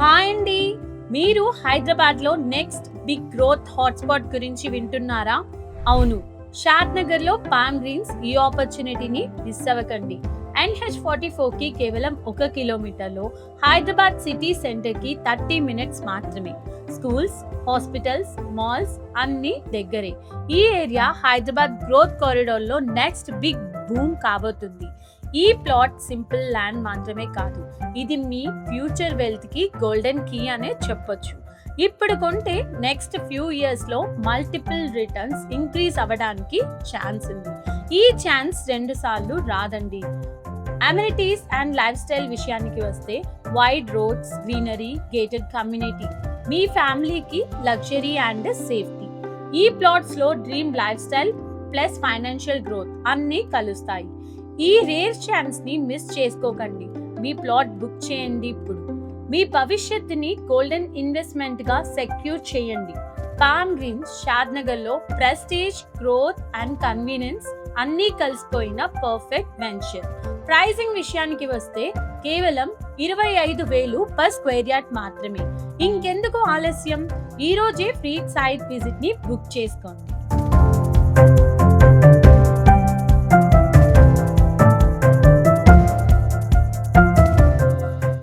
Hi అండి. మీరు హైదరాబాద్లో నెక్స్ట్ బిగ్ గ్రోత్ హాట్స్పాట్ గురించి వింటున్నారా? అవును, షాద్ నగర్లో పామ్ గ్రీన్స్ ఈ ఆపర్చునిటీని మిస్ అవ్వకండి. NH44కి కేవలం 1 కిలోమీటర్లో, హైదరాబాద్ సిటీ సెంటర్కి 30 మినిట్స్ మాత్రమే. స్కూల్స్, హాస్పిటల్స్, మాల్స్ అన్నీ దగ్గరే. ఈ ఏరియా హైదరాబాద్ గ్రోత్ కారిడార్లో నెక్స్ట్ బిగ్ బూమ్ కాబోతుంది. ఈ ప్లాట్ సింపుల్ ల్యాండ్ మాత్రమే కాదు, ఇది మీ ఫ్యూచర్ వెల్త్ కి గోల్డెన్ కీ అనే చెప్పొచ్చు. ఇప్పుడు కొంటే నెక్స్ట్ ఫ్యూ ఇయర్స్ లో మల్టిపుల్ రిటర్న్స్ ఇంక్రీజ్ అవ్వడానికి ఛాన్స్ ఉంది. ఈ ఛాన్స్ 2 సార్లు రాదండి. అమ్యూనిటీస్ అండ్ లైఫ్ స్టైల్ విషయానికి వస్తే wide roads, greenery, gated community మీ ఫ్యామిలీకి లగ్జరీ అండ్ సేఫ్టీ. ఈ ప్లాట్స్ లో dream lifestyle plus financial growth అన్నీ కలుస్తాయి. ఈ రేర్ ఛాన్స్ ని మిస్ చేసుకోకండి. మీ ప్లాట్ బుక్ చేయండి ఇప్పుడు. మీ భవిష్యత్తుని గోల్డెన్ ఇన్వెస్ట్మెంట్ గా సెక్యూర్ చేయండి. పామ్ గ్రీన్స్ షాద్ నగర్ లో ప్రెస్టీజ్, గ్రోత్ అండ్ కన్వీనియన్స్ అన్నీ కలిసిపోయిన పర్ఫెక్ట్ వెంచర్. ప్రైసింగ్ విషయానికి వస్తే కేవలం 25,000 పర్ స్క్వేర్ యార్డ్ మాత్రమే. ఇంకెందుకు ఆలస్యం, ఈ రోజే ఫ్రీ సైట్ విజిట్ ని బుక్ చేసుకోండి.